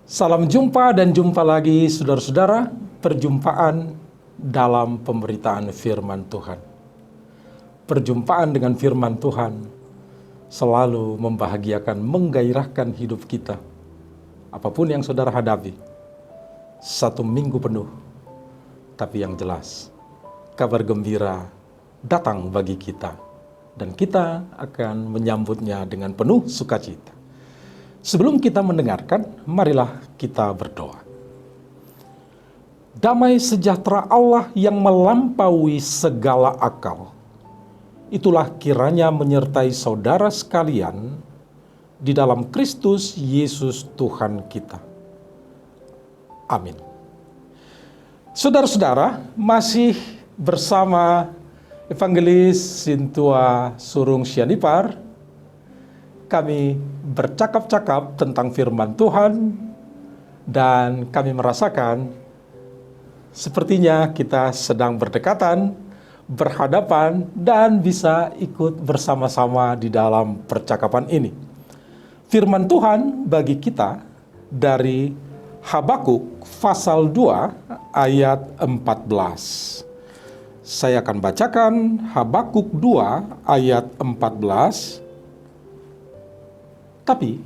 Salam jumpa dan jumpa lagi saudara-saudara, perjumpaan dalam pemberitaan firman Tuhan. Perjumpaan dengan firman Tuhan selalu membahagiakan, menggairahkan hidup kita. Apapun yang saudara hadapi, 1 minggu penuh, tapi yang jelas, kabar gembira datang bagi kita. Dan kita akan menyambutnya dengan penuh sukacita. Sebelum kita mendengarkan, marilah kita berdoa. Damai sejahtera Allah yang melampaui segala akal, itulah kiranya menyertai saudara sekalian di dalam Kristus Yesus Tuhan kita. Amin. Saudara-saudara, masih bersama Evangelis Sintua Surung Sianipar, kami bercakap-cakap tentang firman Tuhan dan kami merasakan sepertinya kita sedang berdekatan, berhadapan dan bisa ikut bersama-sama di dalam percakapan ini. Firman Tuhan bagi kita dari Habakuk pasal 2 ayat 14. Saya akan bacakan Habakuk 2 ayat 14. Tapi,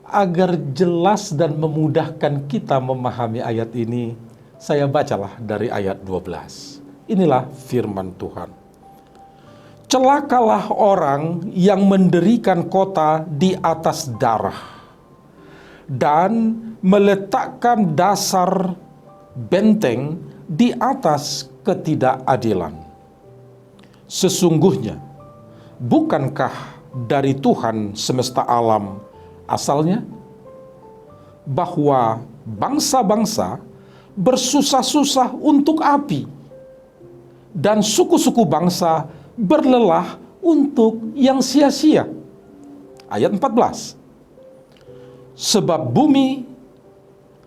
agar jelas dan memudahkan kita memahami ayat ini, saya bacalah dari ayat 12. Inilah firman Tuhan. Celakalah orang yang mendirikan kota di atas darah dan meletakkan dasar benteng di atas ketidakadilan. Sesungguhnya, bukankah dari Tuhan semesta alam asalnya, bahwa bangsa-bangsa bersusah-susah untuk api, dan suku-suku bangsa berlelah untuk yang sia-sia. Ayat 14. Sebab bumi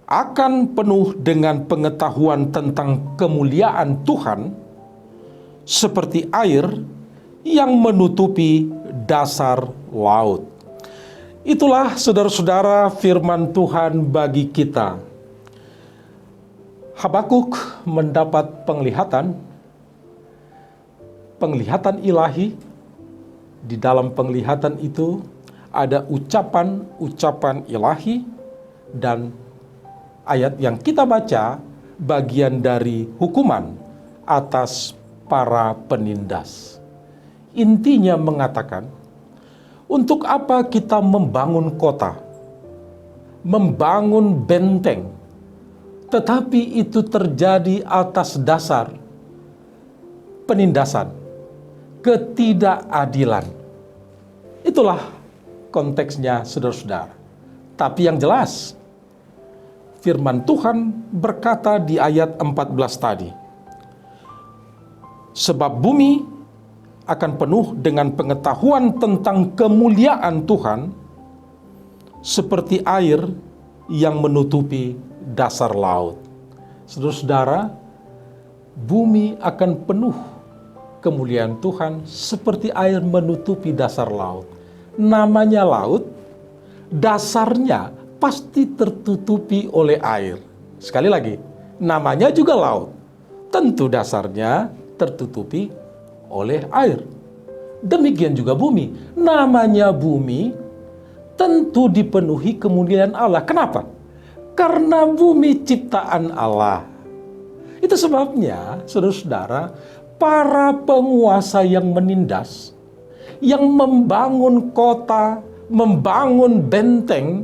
akan penuh dengan pengetahuan tentang kemuliaan Tuhan, seperti air yang menutupi dasar laut. Itulah saudara-saudara firman Tuhan bagi kita. Habakuk mendapat penglihatan ilahi. Di dalam penglihatan itu ada ucapan-ucapan ilahi, dan ayat yang kita baca bagian dari hukuman atas para penindas. Intinya mengatakan, untuk apa kita membangun kota, membangun benteng, tetapi itu terjadi atas dasar penindasan, ketidakadilan. Itulah konteksnya, saudara-saudara. Tapi yang jelas, firman Tuhan berkata di ayat 14 tadi, sebab bumi akan penuh dengan pengetahuan tentang kemuliaan Tuhan, seperti air yang menutupi dasar laut. Saudara-saudara, bumi akan penuh kemuliaan Tuhan seperti air menutupi dasar laut. Namanya laut, dasarnya pasti tertutupi oleh air. Sekali lagi, namanya juga laut, tentu dasarnya tertutupi oleh air. Demikian juga bumi. Namanya bumi tentu dipenuhi kemuliaan Allah. Kenapa? Karena bumi ciptaan Allah. Itu sebabnya, saudara-saudara, para penguasa yang menindas, yang membangun kota, membangun benteng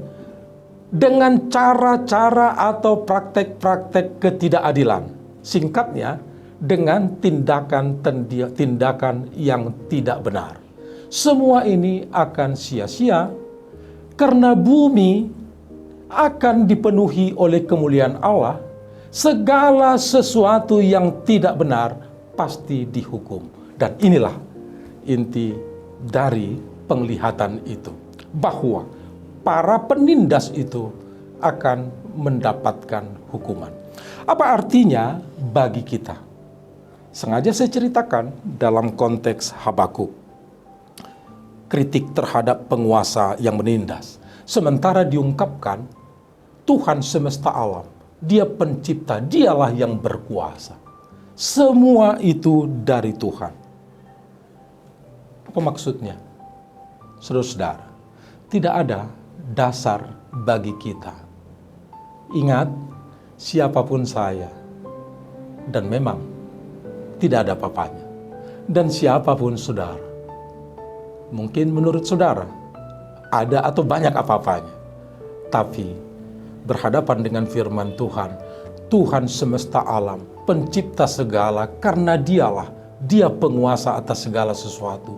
dengan cara-cara atau praktek-praktek ketidakadilan. Singkatnya, dengan tindakan yang tidak benar. Semua ini akan sia-sia karena bumi akan dipenuhi oleh kemuliaan Allah. Segala sesuatu yang tidak benar pasti dihukum. Dan inilah inti dari penglihatan itu, bahwa para penindas itu akan mendapatkan hukuman. Apa artinya bagi kita? Sengaja saya ceritakan dalam konteks Habakuk. kritik terhadap penguasa yang menindas. Sementara diungkapkan Tuhan semesta alam, Dia pencipta, Dialah yang berkuasa. Semua itu dari Tuhan. Apa maksudnya? Saudara-saudara, tidak ada dasar bagi kita. Ingat, siapapun saya, dan memang tidak ada apa-apanya. Dan siapapun saudara, mungkin menurut saudara, ada atau banyak apa-apanya. Tapi berhadapan dengan firman Tuhan, Tuhan semesta alam, pencipta segala, karena Dialah, Dia penguasa atas segala sesuatu.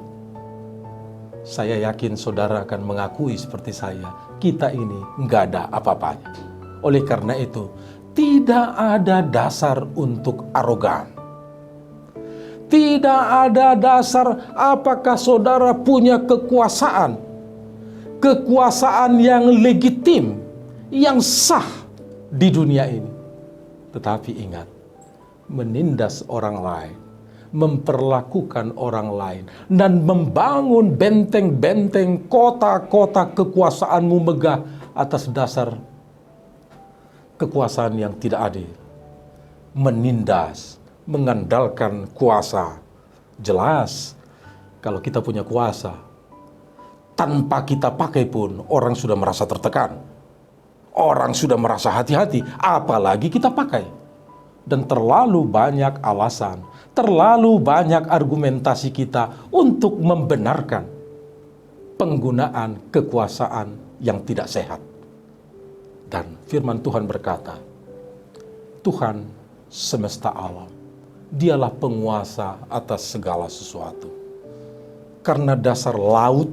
Saya yakin saudara akan mengakui seperti saya, kita ini nggak ada apa-apanya. Oleh karena itu, tidak ada dasar untuk arogan. Tidak ada dasar apakah saudara punya kekuasaan. Kekuasaan yang legitim, yang sah di dunia ini. Tetapi ingat, menindas orang lain, memperlakukan orang lain, dan membangun benteng-benteng, kota-kota kekuasaanmu megah atas dasar kekuasaan yang tidak adil. Menindas, mengandalkan kuasa. Jelas, kalau kita punya kuasa, tanpa kita pakai pun orang sudah merasa tertekan. Orang sudah merasa hati-hati, apalagi kita pakai. Dan terlalu banyak alasan, terlalu banyak argumentasi kita untuk membenarkan penggunaan kekuasaan yang tidak sehat. Dan firman Tuhan berkata, Tuhan semesta alam, Dialah penguasa atas segala sesuatu. Karena dasar laut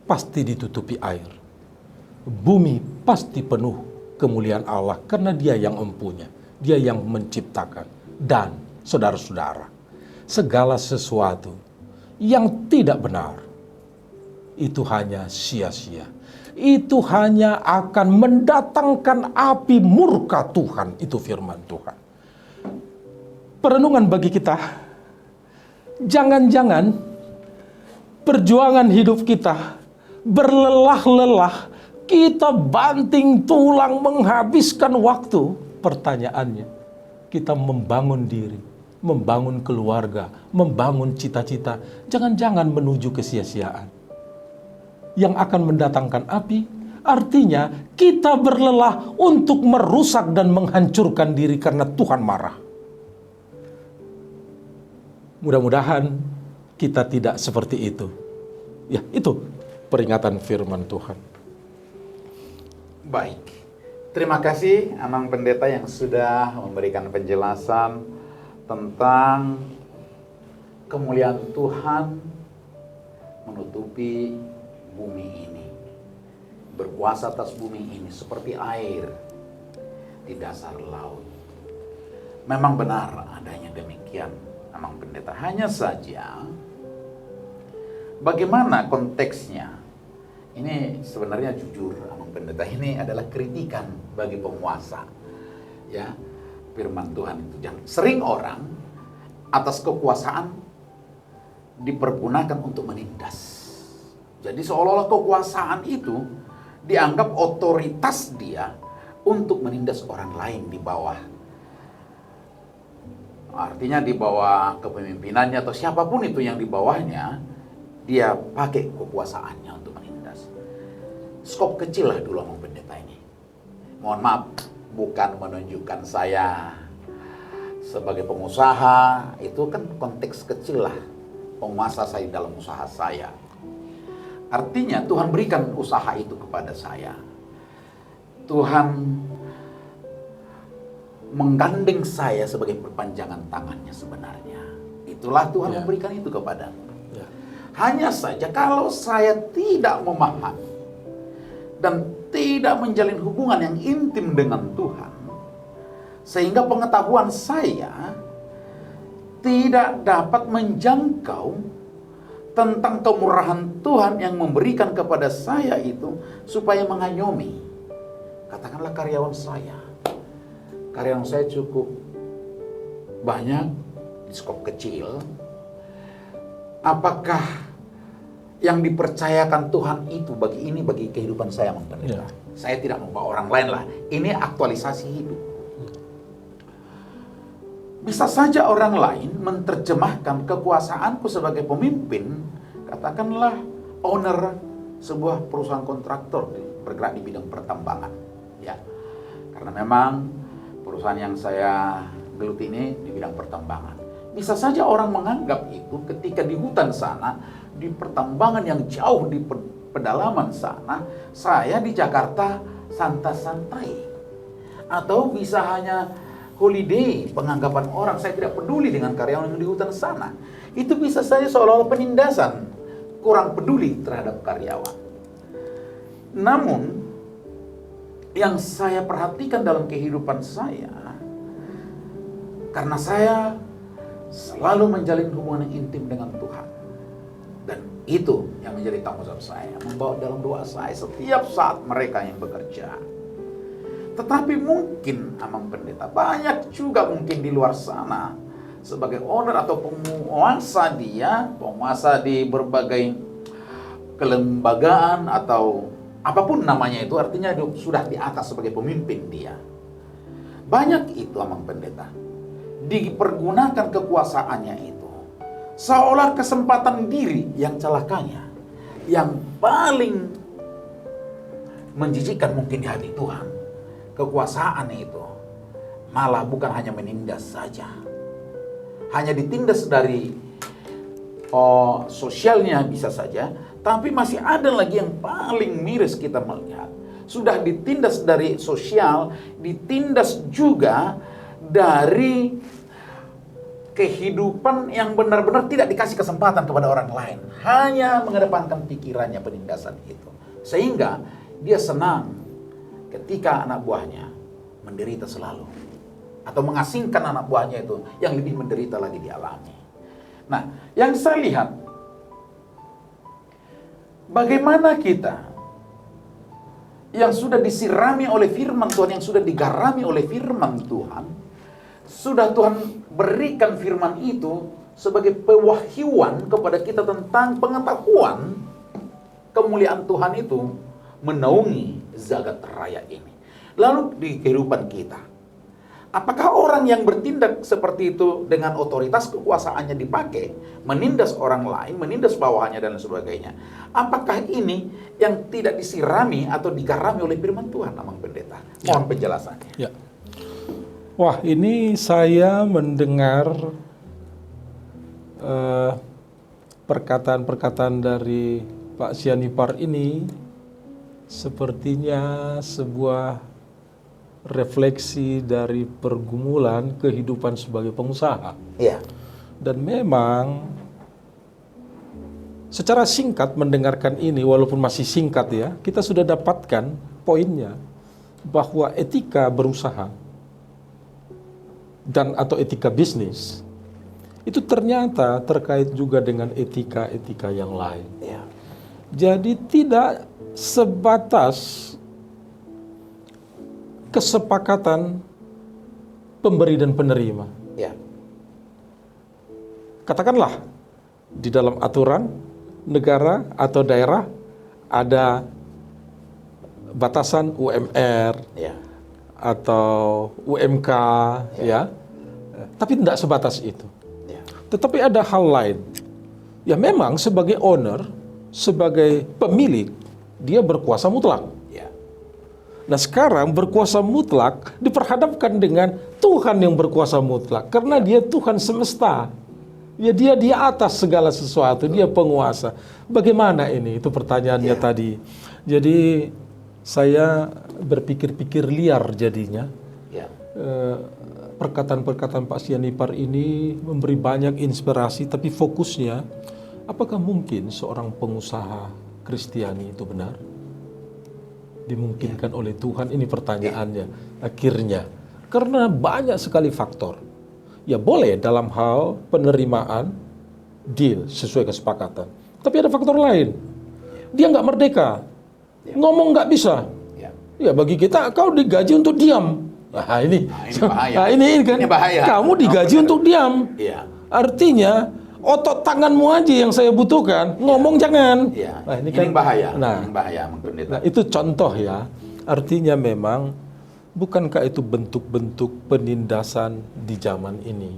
pasti ditutupi air. Bumi pasti penuh kemuliaan Allah karena Dia yang empunya. Dia yang menciptakan. Dan saudara-saudara, segala sesuatu yang tidak benar itu hanya sia-sia. Itu hanya akan mendatangkan api murka Tuhan. Itu firman Tuhan. Perenungan bagi kita, jangan-jangan perjuangan hidup kita berlelah-lelah, kita banting tulang menghabiskan waktu. Pertanyaannya, kita membangun diri, membangun keluarga, membangun cita-cita, jangan-jangan menuju kesia-siaan yang akan mendatangkan api. Artinya kita berlelah untuk merusak dan menghancurkan diri karena Tuhan marah. Mudah-mudahan kita tidak seperti itu. Ya, itu peringatan firman Tuhan. Baik, terima kasih Amang Pendeta yang sudah memberikan penjelasan tentang kemuliaan Tuhan menutupi bumi ini, berkuasa atas bumi ini seperti air di dasar laut. Memang benar adanya demikian, Amang Pendeta. Hanya saja bagaimana konteksnya? Ini sebenarnya jujur, Amang Pendeta, ini adalah kritikan bagi penguasa. Ya, firman Tuhan itu sering orang atas kekuasaan dipergunakan untuk menindas. Jadi seolah-olah kekuasaan itu dianggap otoritas dia untuk menindas orang lain di bawah. Artinya di bawah kepemimpinannya atau siapapun itu yang di bawahnya, dia pakai kekuasaannya untuk menindas. Skop kecil lah dulu Amang Pendeta ini. Mohon maaf, bukan menunjukkan saya sebagai pengusaha, itu kan konteks kecil lah. Penguasa saya dalam usaha saya. Artinya Tuhan berikan usaha itu kepada saya. Tuhan menggandeng saya sebagai perpanjangan tangannya sebenarnya. Itulah Tuhan memberikan itu kepada. Hanya saja kalau saya tidak memahami dan tidak menjalin hubungan yang intim dengan Tuhan, sehingga pengetahuan saya tidak dapat menjangkau tentang kemurahan Tuhan yang memberikan kepada saya itu supaya mengayomi. Katakanlah karyawan saya. Karyawan saya cukup banyak, di skop kecil. Apakah yang dipercayakan Tuhan itu bagi kehidupan saya, Mang Pendeta? Saya tidak membawa orang lain lah. Ini aktualisasi hidup. Bisa saja orang lain menerjemahkan kekuasaanku sebagai pemimpin, katakanlah owner sebuah perusahaan kontraktor bergerak di bidang pertambangan, ya. Karena memang perusahaan yang saya geluti ini di bidang pertambangan. Bisa saja orang menganggap itu ketika di hutan sana, di pertambangan yang jauh di pedalaman sana, saya di Jakarta santai-santai. Atau bisa hanya holiday, penganggapan orang, saya tidak peduli dengan karyawan yang di hutan sana. Itu bisa saja seolah-olah penindasan, kurang peduli terhadap karyawan. Namun, yang saya perhatikan dalam kehidupan saya, karena saya selalu menjalin hubungan yang intim dengan Tuhan. Dan itu yang menjadi tanggung jawab saya, membawa dalam doa saya setiap saat mereka yang bekerja. Tetapi mungkin, Amang Pendeta, banyak juga mungkin di luar sana sebagai owner atau penguasa di berbagai kelembagaan atau apapun namanya itu, artinya sudah di atas sebagai pemimpin dia. Banyak itu, Amang Pendeta, dipergunakan kekuasaannya itu seolah kesempatan diri yang celakanya, yang paling menjijikkan mungkin di hati Tuhan. Kekuasaan itu malah bukan hanya menindas saja, hanya ditindas dari sosialnya bisa saja, tapi masih ada lagi yang paling miris kita melihat. Sudah ditindas dari sosial, ditindas juga dari kehidupan yang benar-benar tidak dikasih kesempatan kepada orang lain, hanya mengedepankan pikirannya penindasan itu, sehingga dia senang ketika anak buahnya menderita selalu, atau mengasingkan anak buahnya itu yang lebih menderita lagi dialami. Nah, yang saya lihat, bagaimana kita yang sudah disirami oleh firman Tuhan, yang sudah digarami oleh firman Tuhan, sudah Tuhan berikan firman itu sebagai pewahyuan kepada kita tentang pengetahuan kemuliaan Tuhan itu menaungi zagat raya ini. Lalu di kehidupan kita, apakah orang yang bertindak seperti itu dengan otoritas kekuasaannya dipakai, menindas orang lain, menindas bawahannya dan sebagainya, apakah ini yang tidak disirami atau digarami oleh firman Tuhan, Amang Pendeta? Mohon penjelasannya. Ya. Wah, ini saya mendengar perkataan-perkataan dari Pak Sianipar ini sepertinya sebuah refleksi dari pergumulan kehidupan sebagai pengusaha. Iya. Dan memang secara singkat mendengarkan ini, walaupun masih singkat ya, kita sudah dapatkan poinnya bahwa etika berusaha dan atau etika bisnis itu ternyata terkait juga dengan etika-etika yang lain. Iya. Jadi tidak sebatas kesepakatan pemberi dan penerima. Ya. Katakanlah di dalam aturan negara atau daerah ada batasan UMR Ya. atau UMK ya. Tapi tidak sebatas itu. Ya. Tetapi ada hal lain. Ya memang sebagai owner, sebagai pemilik, dia berkuasa mutlak. Ya. Nah sekarang berkuasa mutlak diperhadapkan dengan Tuhan yang berkuasa mutlak. Karena dia Tuhan semesta. Ya dia di atas segala sesuatu, dia penguasa. Bagaimana ini? Itu pertanyaannya tadi. Jadi saya berpikir-pikir liar jadinya. Ya. Perkataan-perkataan Pak Sianipar ini memberi banyak inspirasi, tapi fokusnya, apakah mungkin seorang pengusaha Kristiani itu benar? Dimungkinkan oleh Tuhan? Ini pertanyaannya. Akhirnya, karena banyak sekali faktor. Ya boleh dalam hal penerimaan deal sesuai kesepakatan. Tapi ada faktor lain. Dia nggak merdeka. Ngomong nggak bisa. Ya bagi kita, kau digaji untuk diam. Nah ini bahaya. Nah, ini kan ini bahaya. Kamu digaji untuk diam. Ya. Artinya otot tanganmu aja yang saya butuhkan, ngomong jangan. Ya. Nah, ini kan bahaya. Nah, ini bahaya, Pendeta. Nah, itu contoh ya. Artinya memang, bukankah itu bentuk-bentuk penindasan di zaman ini?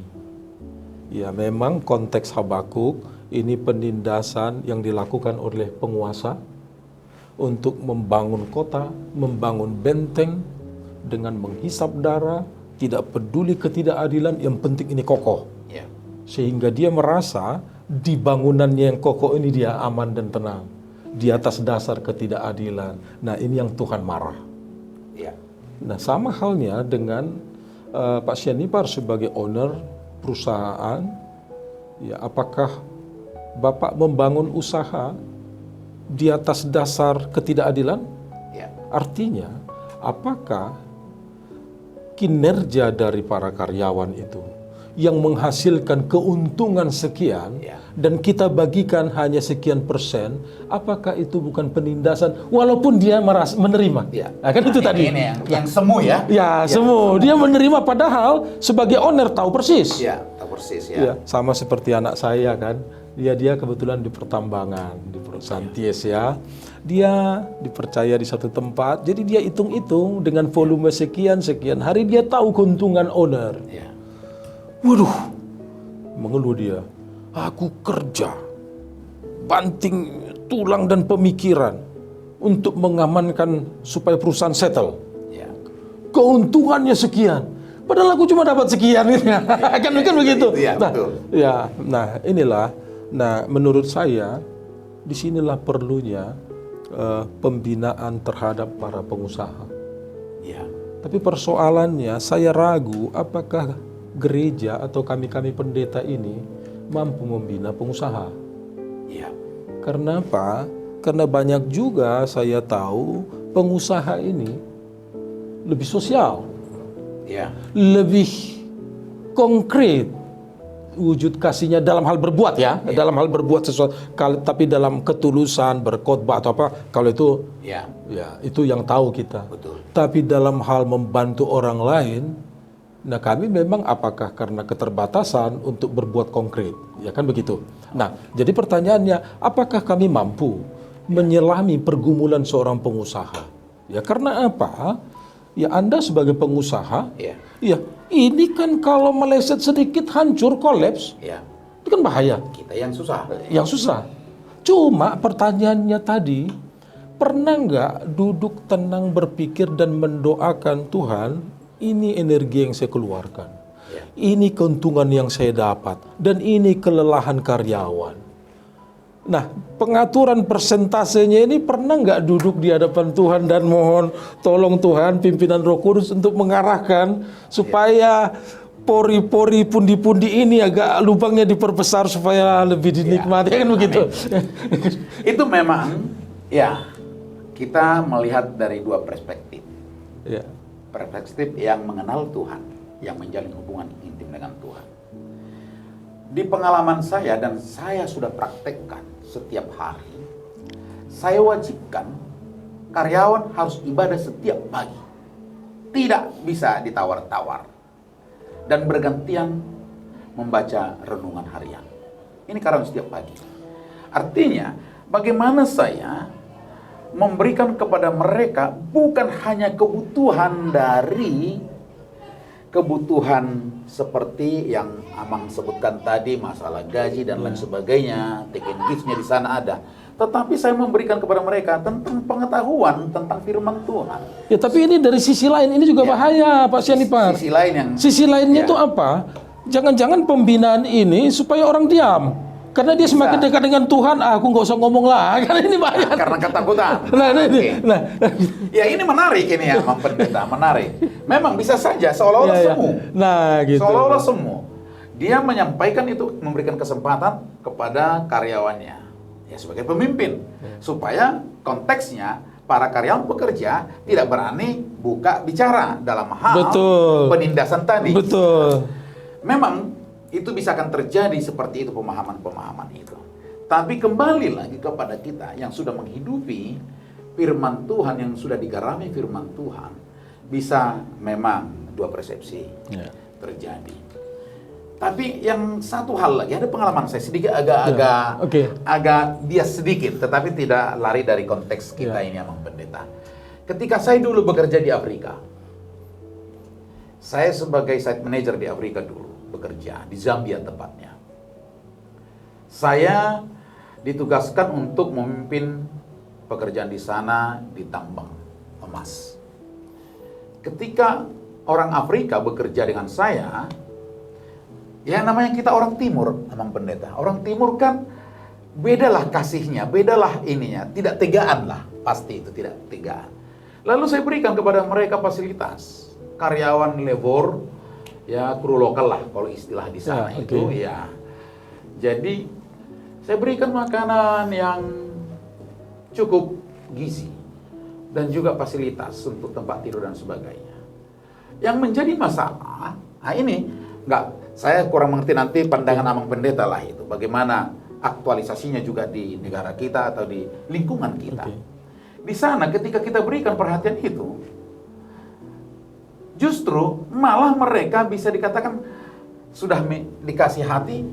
Ya, memang konteks Habakuk ini penindasan yang dilakukan oleh penguasa untuk membangun kota, membangun benteng dengan menghisap darah, tidak peduli ketidakadilan, yang penting ini kokoh. Ya. Sehingga dia merasa di bangunannya yang kokoh ini dia aman dan tenang. Di atas dasar ketidakadilan. Nah, ini yang Tuhan marah. Ya. Nah, sama halnya dengan Pak Sianipar sebagai owner perusahaan, ya, apakah Bapak membangun usaha di atas dasar ketidakadilan? Ya. Artinya, apakah kinerja dari para karyawan itu yang menghasilkan keuntungan sekian, Ya. dan kita bagikan hanya sekian persen, apakah itu bukan penindasan walaupun dia menerima? Ya. Nah, kan itu tadi. Ini yang semu ya. Ya, semu. Dia menerima padahal sebagai owner tahu persis. Ya, tahu persis ya. Ya, sama seperti anak saya kan. Dia kebetulan di pertambangan, di perusahaan TIES ya. Dia dipercaya di satu tempat, jadi dia hitung-hitung dengan volume sekian hari, dia tahu keuntungan owner. Ya. Waduh, mengeluh dia. Aku kerja, banting tulang dan pemikiran untuk mengamankan supaya perusahaan settle. Ya. Keuntungannya sekian, padahal aku cuma dapat sekian. Kan begitu. Ya, Nah, betul. ya, nah inilah. Nah, menurut saya disinilah perlunya pembinaan terhadap para pengusaha. Ya. Tapi persoalannya saya ragu apakah gereja atau kami pendeta ini mampu membina pengusaha. Ya. Karena apa? Karena banyak juga saya tahu pengusaha ini lebih sosial, Ya. lebih konkret wujud kasihnya dalam hal berbuat ya, dalam hal berbuat sesuatu. Tapi dalam ketulusan berkhotbah atau apa, kalau itu Ya. ya itu yang tahu kita. Betul. Tapi dalam hal membantu orang lain, nah kami memang apakah karena keterbatasan untuk berbuat konkret, ya kan begitu. Nah, jadi pertanyaannya, apakah kami mampu menyelami pergumulan seorang pengusaha? Ya karena apa? Ya Anda sebagai pengusaha, Ya. ya ini kan kalau meleset sedikit hancur, kolaps, Ya. itu kan bahaya. Kita yang susah. Yang susah. Cuma pertanyaannya tadi, pernah nggak duduk tenang berpikir dan mendoakan Tuhan, ini energi yang saya keluarkan, Ya. ini keuntungan yang saya dapat, dan ini kelelahan karyawan. Nah, pengaturan persentasenya ini pernah nggak duduk di hadapan Tuhan dan mohon tolong Tuhan pimpinan Roh Kudus untuk mengarahkan supaya pori-pori pundi-pundi ini agak lubangnya diperbesar supaya lebih dinikmati, kan begitu. Itu memang ya kita melihat dari dua perspektif. Ya. Perspektif yang mengenal Tuhan, yang menjalin hubungan intim dengan Tuhan. Di pengalaman saya dan saya sudah praktekkan setiap hari, saya wajibkan karyawan harus ibadah setiap pagi. Tidak bisa ditawar-tawar. Dan bergantian membaca renungan harian. Ini karyawan setiap pagi. Artinya, bagaimana saya memberikan kepada mereka bukan hanya kebutuhan dari kebutuhan seperti yang Amang sebutkan tadi, masalah gaji dan lain sebagainya, take and give-nya di sana ada. Tetapi saya memberikan kepada mereka tentang pengetahuan tentang firman Tuhan. Ya, tapi ini dari sisi lain ini juga bahaya, Pak Sianipar. Sisi lain yang Sisi lainnya itu apa? Jangan-jangan pembinaan ini supaya orang diam. Karena dia semakin dekat dengan Tuhan, aku nggak usah ngomong lah. Karena ini bahaya. karena ketakutan. Nah, ini. Oke. Nah, Ya ini menarik ini ya, Mang Pendeta, menarik. Memang bisa saja seolah-olah ya, ya. semu. Nah, gitu. Seolah-olah semu. Dia menyampaikan itu, memberikan kesempatan kepada karyawannya. Ya sebagai pemimpin. Supaya konteksnya para karyawan pekerja tidak berani buka bicara dalam hal penindasan tadi. Betul. Memang itu bisa akan terjadi seperti itu, pemahaman-pemahaman itu. Tapi kembali lagi kepada kita yang sudah menghidupi firman Tuhan, yang sudah digarami firman Tuhan, bisa memang dua persepsi terjadi. Tapi yang satu hal lagi, ada pengalaman saya sedikit agak bias sedikit, tetapi tidak lari dari konteks kita ini, Amang Pendeta. Ketika saya dulu bekerja di Afrika, saya sebagai site manager di Afrika dulu bekerja di Zambia tepatnya. Saya ditugaskan untuk memimpin pekerjaan di sana di tambang emas. Ketika orang Afrika bekerja dengan saya, ya namanya kita orang timur, Amang Pendeta. Orang timur kan bedalah kasihnya, bedalah ininya, tidak tegaan lah, pasti itu tidak tegaan. Lalu saya berikan kepada mereka fasilitas, karyawan labor, ya kru lokal lah kalau istilah di sana itu ya. Jadi saya berikan makanan yang cukup gizi dan juga fasilitas untuk tempat tidur dan sebagainya. Yang menjadi masalah, nah ini saya kurang mengerti nanti pandangan Amang Pendeta lah itu, bagaimana aktualisasinya juga di negara kita atau di lingkungan kita. Di sana ketika kita berikan perhatian itu, justru malah mereka bisa dikatakan sudah dikasih hati,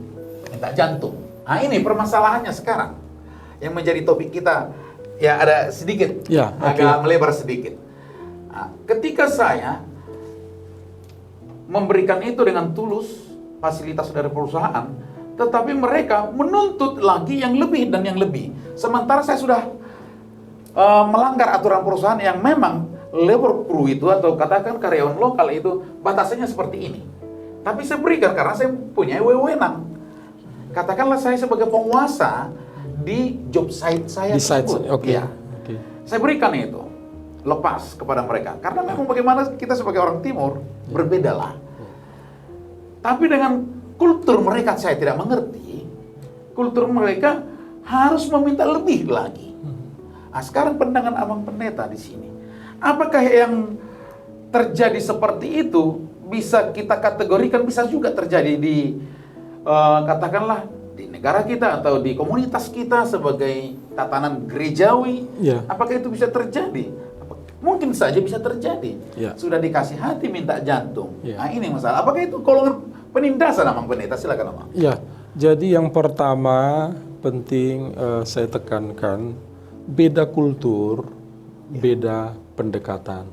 minta jantung. Nah ini permasalahannya sekarang yang menjadi topik kita, ya ada sedikit, agak melebar sedikit. Nah, ketika saya memberikan itu dengan tulus, fasilitas dari perusahaan, tetapi mereka menuntut lagi yang lebih dan yang lebih. Sementara saya sudah melanggar aturan perusahaan yang memang labor crew itu atau katakan karyawan lokal itu batasannya seperti ini. Tapi saya berikan karena saya punya wewenang. Katakanlah saya sebagai penguasa di job site saya tersebut. Saya berikan itu lepas kepada mereka. Karena memang bagaimana kita sebagai orang timur berbedalah. Tapi dengan kultur mereka saya tidak mengerti. Kultur mereka harus meminta lebih lagi. Nah, sekarang pandangan Amang Pendeta di sini. Apakah yang terjadi seperti itu bisa kita kategorikan bisa juga terjadi di katakanlah di negara kita atau di komunitas kita sebagai tatanan gerejawi? Apakah itu bisa terjadi? Mungkin saja bisa terjadi. Sudah dikasih hati minta jantung. Nah ini masalah. Apakah itu golongan penindasan Amang Pendeta? Silakan Amang. Ya, jadi yang pertama penting saya tekankan beda kultur, beda pendekatan.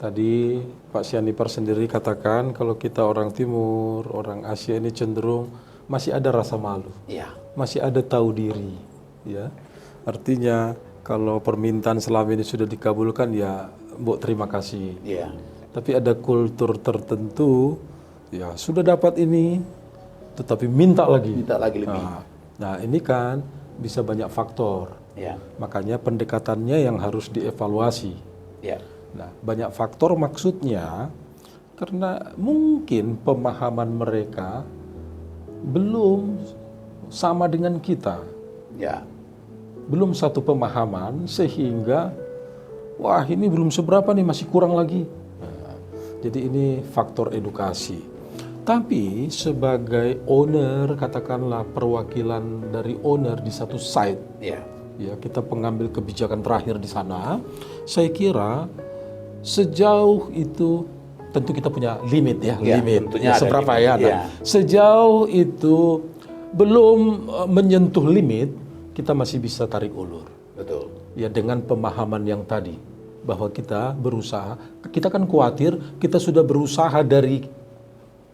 Tadi Pak Sianipar sendiri katakan kalau kita orang Timur, orang Asia ini cenderung masih ada rasa malu, masih ada tahu diri, ya. Artinya kalau permintaan selama ini sudah dikabulkan ya, Mbok terima kasih. Tapi ada kultur tertentu, ya sudah dapat ini, tetapi minta lagi. Minta lagi lebih. Nah ini kan bisa banyak faktor. Makanya pendekatannya yang harus dievaluasi. Nah, banyak faktor maksudnya karena mungkin pemahaman mereka belum sama dengan kita. Belum satu pemahaman sehingga wah ini belum seberapa nih, masih kurang lagi. Nah, jadi ini faktor edukasi. Tapi sebagai owner, katakanlah perwakilan dari owner di satu site, ya kita pengambil kebijakan terakhir di sana, saya kira sejauh itu tentu kita punya limit limit seberapa limit, Nah, sejauh itu belum menyentuh limit, kita masih bisa tarik ulur. Betul. Ya dengan pemahaman yang tadi bahwa kita berusaha, kita kan khawatir kita sudah berusaha dari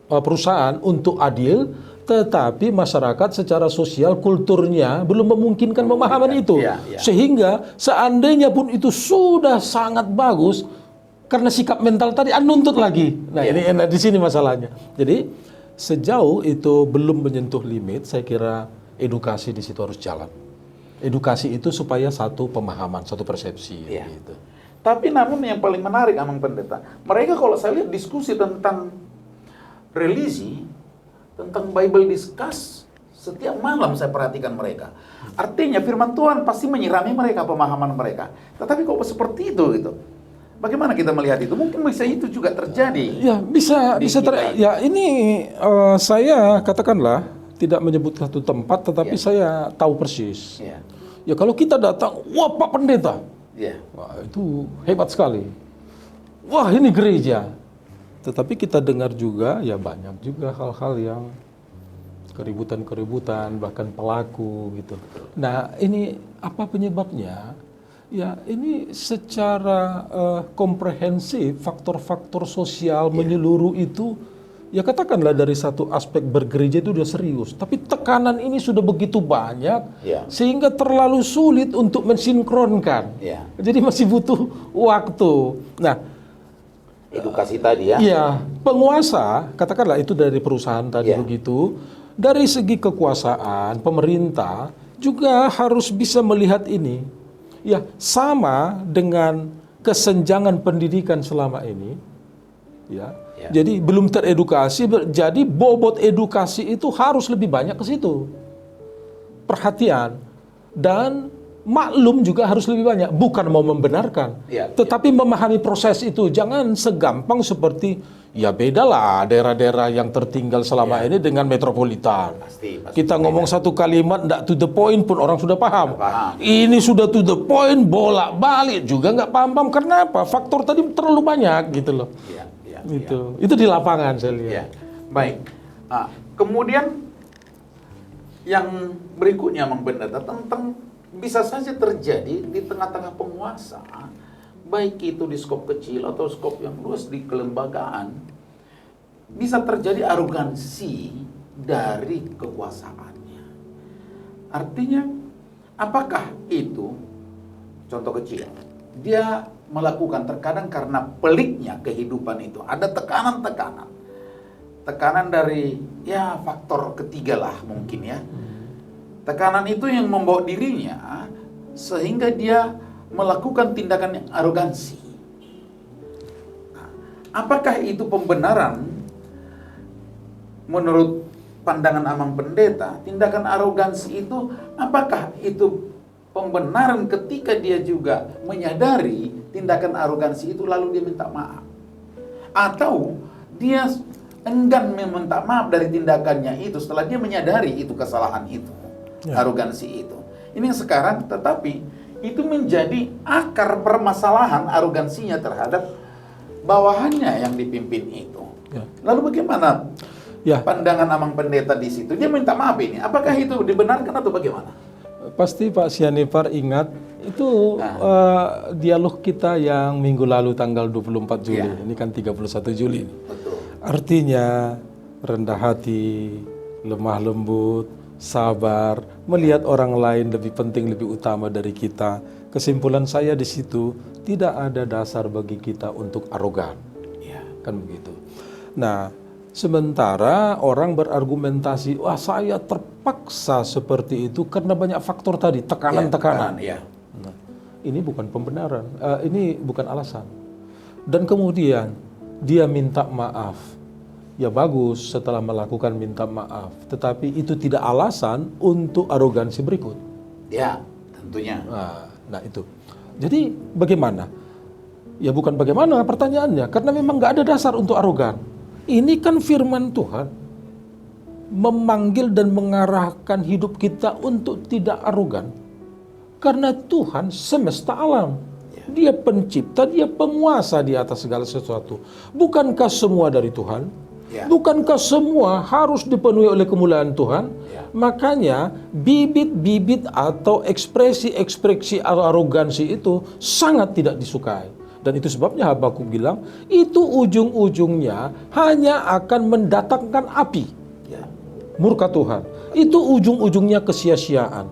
perusahaan untuk adil, tetapi masyarakat secara sosial kulturnya belum memungkinkan pemahaman itu. Sehingga seandainya pun itu sudah sangat bagus, karena sikap mental tadi nuntut lagi. Nah ini di sini masalahnya. Jadi sejauh itu belum menyentuh limit, saya kira edukasi di situ harus jalan. Edukasi itu supaya satu pemahaman, satu persepsi. Gitu. Tapi namun yang paling menarik Amang Pendeta, mereka kalau saya lihat diskusi tentang religi, tentang Bible discuss, setiap malam saya perhatikan mereka. Artinya firman Tuhan pasti menyirami mereka, pemahaman mereka. Tetapi kok seperti itu gitu. Bagaimana kita melihat itu? Mungkin bisa itu juga terjadi. Ya, bisa ya ini saya katakanlah tidak menyebut satu tempat, tetapi saya tahu persis. Ya kalau kita datang, wah Pak Pendeta. Wah, itu hebat sekali. Wah, ini gereja. Tetapi kita dengar juga ya banyak juga hal-hal yang keributan-keributan, bahkan pelaku gitu. Nah, ini apa penyebabnya? Ya, ini secara komprehensif, faktor-faktor sosial menyeluruh itu, ya katakanlah dari satu aspek bergereja itu sudah serius. Tapi tekanan ini sudah begitu banyak, sehingga terlalu sulit untuk mensinkronkan. Jadi masih butuh waktu. Nah, edukasi tadi ya. Iya, penguasa, katakanlah itu dari perusahaan tadi begitu. Dari segi kekuasaan, pemerintah juga harus bisa melihat ini. Ya, sama dengan kesenjangan pendidikan selama ini. Ya. Jadi belum teredukasi, jadi bobot edukasi itu harus lebih banyak ke situ. Perhatian dan maklum juga harus lebih banyak, bukan mau membenarkan, tetapi memahami proses itu. Jangan segampang seperti, ya bedalah daerah-daerah yang tertinggal selama ini dengan metropolitan. Pasti kita ngomong satu kalimat tidak to the point pun orang sudah paham. Ini sudah to the point, bolak-balik juga nggak paham. Kenapa? Faktor tadi terlalu banyak gitu loh. Itu di lapangan saya lihat. Baik. Kemudian yang berikutnya Mang Pendeta tentang bisa saja terjadi di tengah-tengah penguasa, baik itu di skop kecil atau skop yang luas di kelembagaan, bisa terjadi arogansi dari kekuasaannya. Artinya, apakah itu, contoh kecil, dia melakukan terkadang karena peliknya kehidupan itu, ada tekanan-tekanan. Tekanan dari, ya faktor ketiga lah mungkin ya. Tekanan itu yang membawa dirinya sehingga dia melakukan tindakan yang arogansi. Nah, apakah itu pembenaran menurut pandangan Amang Pendeta? Tindakan arogansi itu, apakah itu pembenaran ketika dia juga menyadari tindakan arogansi itu lalu dia minta maaf? Atau dia enggan meminta maaf dari tindakannya itu setelah dia menyadari itu kesalahan itu? Arogansi itu. Ini yang sekarang tetapi itu menjadi akar permasalahan arogansinya terhadap bawahannya yang dipimpin itu. Lalu bagaimana pandangan Amang Pendeta di situ? Dia minta maaf ini. Apakah itu dibenarkan atau bagaimana? Pasti Pak Sianipar ingat itu dialog kita yang minggu lalu tanggal 24 Juli. Ini kan 31 Juli. Betul. Artinya rendah hati, lemah lembut, sabar, melihat orang lain lebih penting, lebih utama dari kita. Kesimpulan saya di situ, tidak ada dasar bagi kita untuk arogan. Kan begitu. Nah, sementara orang berargumentasi, wah saya terpaksa seperti itu karena banyak faktor tadi, tekanan-tekanan. Nah, ini bukan pembenaran, ini bukan alasan. Dan kemudian dia minta maaf. Ya bagus setelah melakukan minta maaf, tetapi itu tidak alasan untuk arogansi berikut. Ya, tentunya. Nah itu. Jadi bagaimana? Ya bukan bagaimana pertanyaannya, karena memang nggak ada dasar untuk arogan. Ini kan firman Tuhan memanggil dan mengarahkan hidup kita untuk tidak arogan. Karena Tuhan semesta alam. Dia pencipta, dia penguasa di atas segala sesuatu. Bukankah semua dari Tuhan? Bukankah semua harus dipenuhi oleh kemuliaan Tuhan? Makanya bibit-bibit atau ekspresi-ekspresi arogansi itu sangat tidak disukai. Dan itu sebabnya Habakuk bilang, itu ujung-ujungnya hanya akan mendatangkan api. Murka Tuhan. Itu ujung-ujungnya kesia-siaan.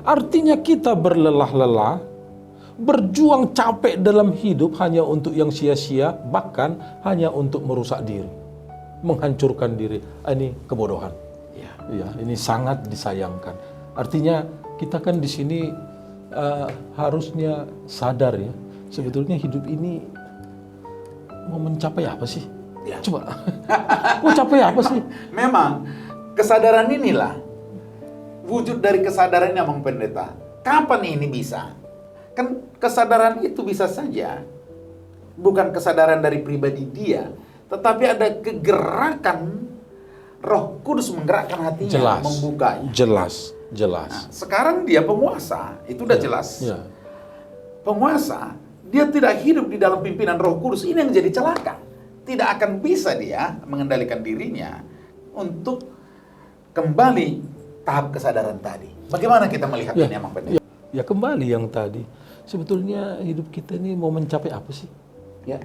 Artinya kita berlelah-lelah, berjuang capek dalam hidup hanya untuk yang sia-sia, bahkan hanya untuk merusak diri. Menghancurkan diri, ini kebodohan. Ini sangat disayangkan. Artinya kita kan di sini harusnya sadar ya, sebetulnya hidup ini mau mencapai apa sih? Coba, mau capai apa sih? Memang kesadaran inilah wujud dari kesadarannya Mang Pendeta. Kapan ini bisa? Kan kesadaran itu bisa saja bukan kesadaran dari pribadi dia, tetapi ada kegerakan Roh Kudus menggerakkan hatinya, membukanya. Jelas. Nah, sekarang dia penguasa, itu udah jelas. Penguasa, dia tidak hidup di dalam pimpinan Roh Kudus. Ini yang jadi celaka. Tidak akan bisa dia mengendalikan dirinya untuk kembali tahap kesadaran tadi. Bagaimana kita melihat ini, Mang Pendeta? Ya kembali yang tadi. sebetulnya hidup kita ini mau mencapai apa sih? Ya,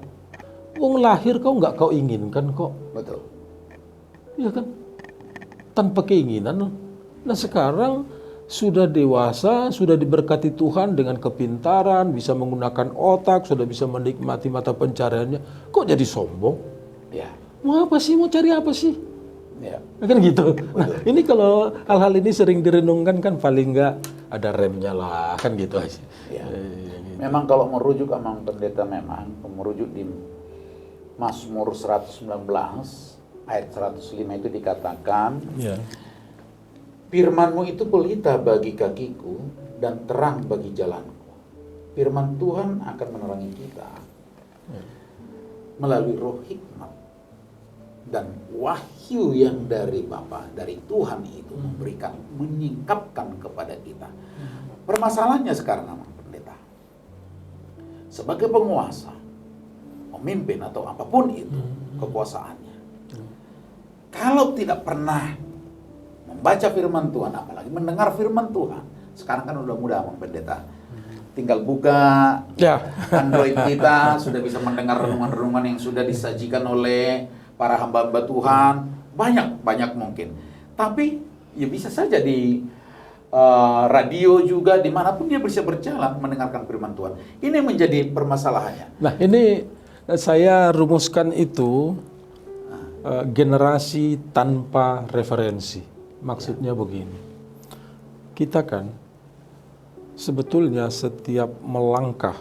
Wong lahir nggak kau inginkan kok. betul. Ya kan? Tanpa keinginan. Nah sekarang sudah dewasa, sudah diberkati Tuhan dengan kepintaran, bisa menggunakan otak, sudah bisa menikmati mata pencariannya. Kok jadi sombong? Ya, Mau apa sih? Mau cari apa sih? ya. Kan gitu. Nah, ini kalau hal-hal ini sering direnungkan kan paling nggak ada remnya lah, kan gitu aja. Ya. Memang kalau merujuk Amang Pendeta, memang merujuk di Mazmur 119 ayat 105 itu dikatakan, Ya. Firman-Mu itu pelita bagi kakiku dan terang bagi jalanku. Firman Tuhan akan menerangi kita melalui roh hikmat dan wahyu yang dari Bapa, dari Tuhan itu memberikan, menyingkapkan kepada kita. Permasalahannya sekarang, Amang Pendeta, sebagai penguasa, pemimpin atau apapun itu kekuasaannya, kalau tidak pernah membaca firman Tuhan, apalagi mendengar firman Tuhan, sekarang kan udah mudah, Amang Pendeta. Tinggal buka Android kita, sudah bisa mendengar renungan-renungan yang sudah disajikan oleh para hamba-hamba Tuhan. Banyak mungkin. Tapi ya bisa saja di radio juga, dimanapun dia bisa berjalan mendengarkan firman Tuhan. Ini menjadi permasalahannya. Nah ini saya rumuskan itu generasi tanpa referensi. Maksudnya begini, kita kan sebetulnya setiap melangkah,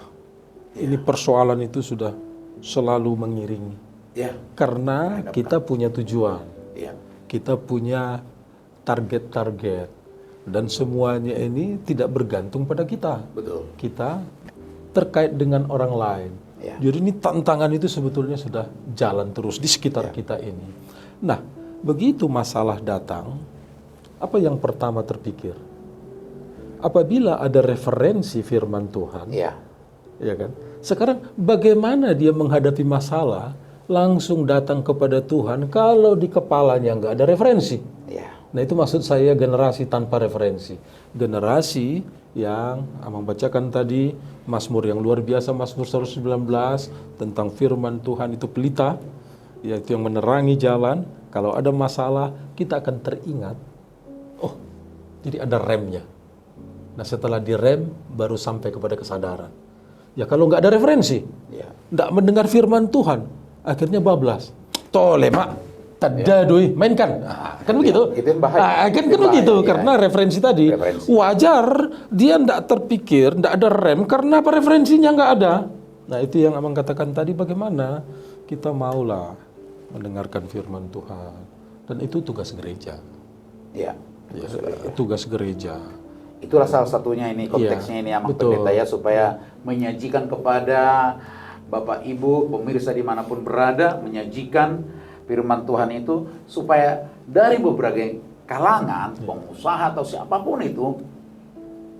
ini persoalan itu sudah selalu mengiringi. Ya. Karena kita punya tujuan, Ya. kita punya target-target, dan semuanya ini tidak bergantung pada kita. Betul. Kita terkait dengan orang lain. Ya. Jadi ini tantangan itu sebetulnya sudah jalan terus di sekitar kita ini. Nah, begitu masalah datang, apa yang pertama terpikir? Apabila ada referensi firman Tuhan, Ya. ya kan? Sekarang bagaimana dia menghadapi masalah langsung datang kepada Tuhan kalau di kepalanya nggak ada referensi? Ya. Nah itu maksud saya generasi tanpa referensi. Generasi yang Amang bacakan tadi, Mazmur yang luar biasa, Mazmur 119 tentang firman Tuhan itu pelita, yaitu yang menerangi jalan. Kalau ada masalah, kita akan teringat, oh jadi ada remnya. Nah setelah direm, baru sampai kepada kesadaran. Ya kalau nggak ada referensi, nggak mendengar firman Tuhan, akhirnya bablas. Tole mak, tada doi, mainkan. Kan begitu? Itu yang bahaya. Kan Itu bahaya, begitu, ya. karena referensi tadi. Wajar dia nggak terpikir, nggak ada rem, karena apa, referensinya nggak ada. Nah itu yang Amang katakan tadi, bagaimana kita maulah mendengarkan firman Tuhan. Dan itu tugas gereja. Ya. Ya, tugas gereja. Itulah salah satunya ini, konteksnya ini Amang Pendeta ya, supaya menyajikan kepada Bapak Ibu pemirsa dimanapun berada, menyajikan firman Tuhan itu supaya dari berbagai kalangan, pengusaha atau siapapun itu,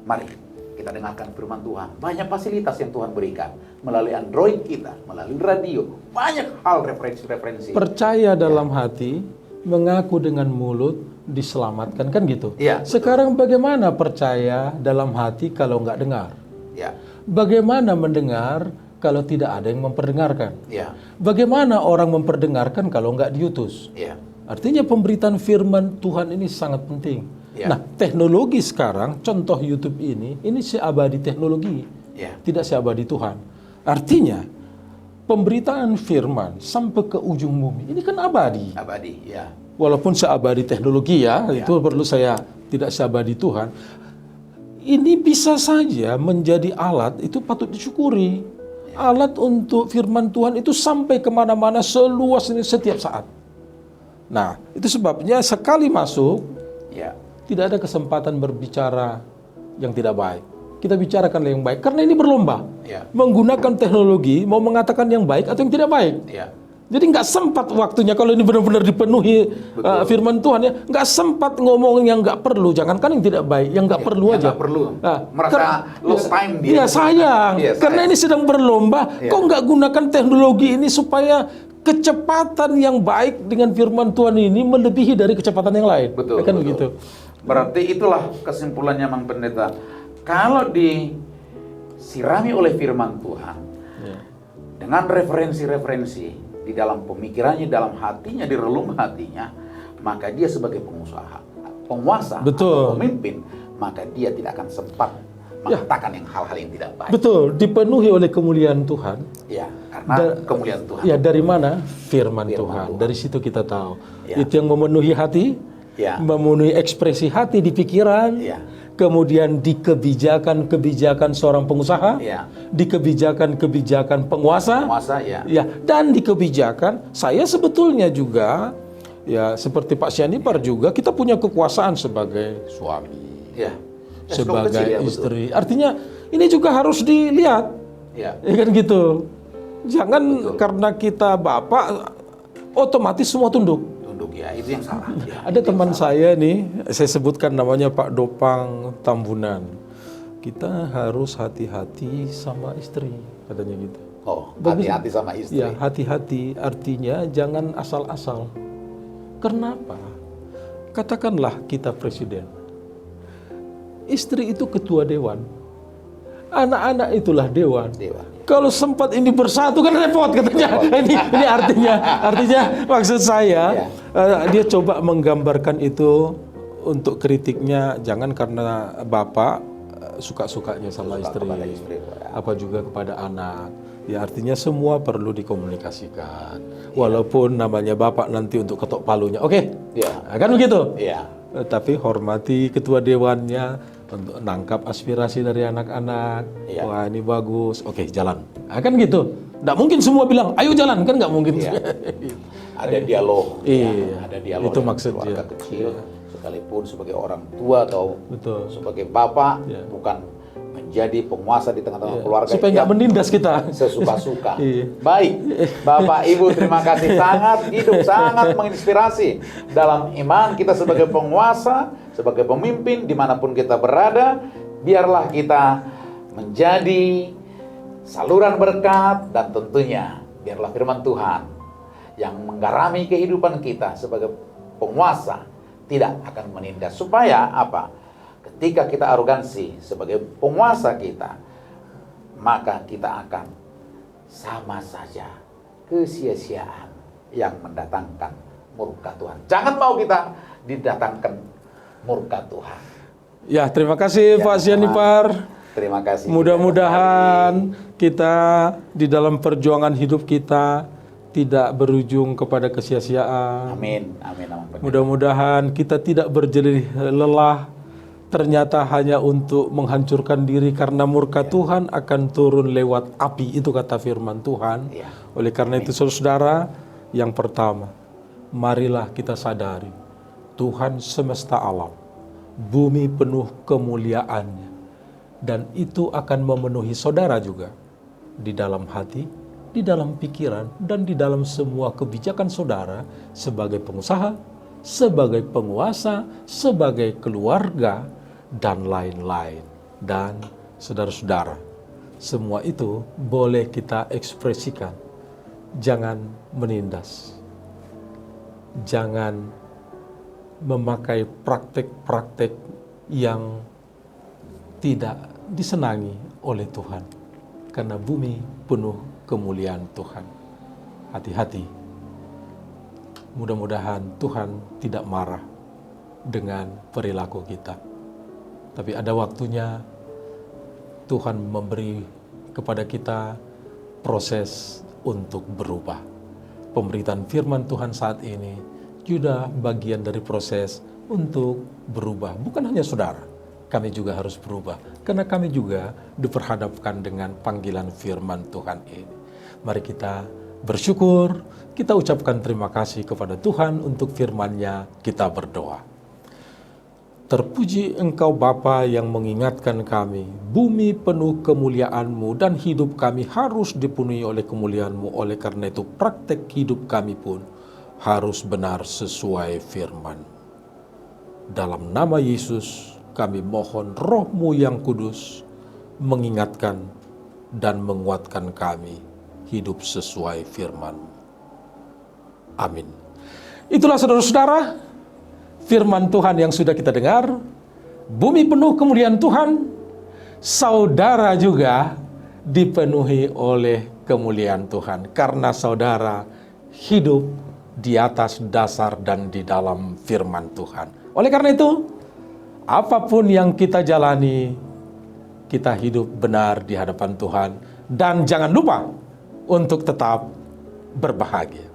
mari kita dengarkan firman Tuhan. Banyak fasilitas yang Tuhan berikan melalui Android kita, melalui radio, banyak hal referensi-referensi. Percaya dalam hati, mengaku dengan mulut, diselamatkan, kan gitu. Iya, sekarang bagaimana percaya dalam hati kalau nggak dengar? Ya. Bagaimana mendengar kalau tidak ada yang memperdengarkan? Ya. Bagaimana orang memperdengarkan kalau nggak diutus? Ya. Artinya pemberitaan firman Tuhan ini sangat penting. Ya. Nah, teknologi sekarang, contoh YouTube ini seabadi teknologi, Ya. tidak seabadi Tuhan. Artinya, pemberitaan firman sampai ke ujung bumi, ini kan abadi. Abadi, ya. Walaupun seabadi teknologi ya, itu perlu saya tidak seabadi Tuhan. Ini bisa saja menjadi alat, itu patut disyukuri. Alat untuk firman Tuhan itu sampai kemana-mana seluas ini setiap saat. Nah, itu sebabnya sekali masuk, tidak ada kesempatan berbicara yang tidak baik. Kita bicarakan yang baik, karena ini berlomba. Menggunakan teknologi, mau mengatakan yang baik atau yang tidak baik. Jadi nggak sempat waktunya kalau ini benar-benar dipenuhi firman Tuhan ya, nggak sempat ngomong yang nggak perlu, jangankan yang tidak baik, yang nggak perlu aja. Nggak perlu. Merasa lost time Iya dia. sayang, karena ini sedang berlomba. Kok nggak gunakan teknologi ini supaya kecepatan yang baik dengan firman Tuhan ini melebihi dari kecepatan yang lain? Betul. Kan begitu. Berarti itulah kesimpulannya, Mang Pendeta. Kalau di sirami oleh firman Tuhan, dengan referensi-referensi di dalam pemikirannya, dalam hatinya, di relung hatinya, maka dia sebagai penguasa atau pemimpin, maka dia tidak akan sempat mengatakan hal-hal yang tidak baik. Betul, dipenuhi oleh kemuliaan Tuhan. Ya, karena kemuliaan Tuhan. Ya, dari mana? Firman Tuhan. Dari situ kita tahu. Itu yang memenuhi hati, memenuhi ekspresi hati di pikiran, kemudian di kebijakan-kebijakan seorang pengusaha, di kebijakan-kebijakan penguasa, dan di kebijakan saya sebetulnya juga, ya seperti Pak Sianipar juga, kita punya kekuasaan sebagai suami. Sebagai istri. Artinya ini juga harus dilihat. Ya kan gitu. Jangan karena kita bapak otomatis semua tunduk. Itu yang salah. Ada teman saya nih, saya sebutkan namanya Pak Dopang Tambunan. Kita harus hati-hati sama istri, katanya gitu. Hati-hati sama istri. Ya, hati-hati artinya jangan asal-asal. Kenapa? Katakanlah kita presiden. Istri itu ketua dewan, anak-anak itulah dewan. Kalau sempat ini bersatu kan repot katanya. Ini artinya maksud saya dia coba menggambarkan itu untuk kritiknya, jangan karena bapak suka-sukanya sama istri, apa juga kepada anak. Ya artinya semua perlu dikomunikasikan. Walaupun namanya bapak nanti untuk ketok palunya, kan begitu. Tapi hormati ketua dewannya untuk nangkap aspirasi dari anak-anak. Wah ini bagus, jalan. Kan gitu. Nggak mungkin semua bilang, ayo jalan, kan nggak mungkin. Ada dialog. Ada dialog. Itu maksudnya. Kecil, sekalipun sebagai orang tua atau sebagai bapak, bukan menjadi penguasa di tengah-tengah keluarga. Supaya nggak menindas kita. Sesuka-suka. Baik, Bapak Ibu terima kasih, sangat hidup, sangat menginspirasi dalam iman kita sebagai penguasa, sebagai pemimpin dimanapun kita berada. Biarlah kita menjadi saluran berkat dan tentunya biarlah firman Tuhan yang menggarami kehidupan kita sebagai penguasa tidak akan menindas. Supaya apa? Ketika kita arogansi sebagai penguasa kita, maka kita akan sama saja kesia-siaan yang mendatangkan murka Tuhan. Jangan mau kita didatangkan murka Tuhan. Ya, terima kasih Pak Sianipar. Terima kasih. Mudah-mudahan kita di dalam perjuangan hidup kita tidak berujung kepada kesia-siaan. Amin. Mudah-mudahan kita tidak berjelih lelah ternyata hanya untuk menghancurkan diri, karena murka Tuhan akan turun lewat api. Itu kata firman Tuhan. Oleh karena itu saudara, yang pertama, marilah kita sadari Tuhan semesta alam, bumi penuh kemuliaannya, dan itu akan memenuhi saudara juga di dalam hati, di dalam pikiran, dan di dalam semua kebijakan saudara sebagai pengusaha, sebagai penguasa, sebagai keluarga, dan lain-lain. Dan saudara-saudara, semua itu boleh kita ekspresikan. Jangan menindas, jangan memakai praktek-praktek yang tidak disenangi oleh Tuhan, karena bumi penuh kemuliaan Tuhan. Hati-hati. Mudah-mudahan Tuhan tidak marah dengan perilaku kita. Tapi ada waktunya Tuhan memberi kepada kita proses untuk berubah. Pemberitaan firman Tuhan saat ini juga bagian dari proses untuk berubah. Bukan hanya saudara, kami juga harus berubah. Karena kami juga diperhadapkan dengan panggilan firman Tuhan ini. Mari kita bersyukur, kita ucapkan terima kasih kepada Tuhan untuk firman-Nya, kita berdoa. Terpuji Engkau Bapa yang mengingatkan kami, bumi penuh kemuliaan-Mu dan hidup kami harus dipenuhi oleh kemuliaan-Mu. Oleh karena itu praktek hidup kami pun harus benar sesuai firman. Dalam nama Yesus kami mohon Roh-Mu yang kudus mengingatkan dan menguatkan kami hidup sesuai firman. Amin. Itulah saudara-saudara, firman Tuhan yang sudah kita dengar. Bumi penuh kemuliaan Tuhan, saudara juga dipenuhi oleh kemuliaan Tuhan. Karena saudara hidup di atas dasar dan di dalam firman Tuhan. Oleh karena itu, apapun yang kita jalani, kita hidup benar di hadapan Tuhan. Dan jangan lupa untuk tetap berbahagia.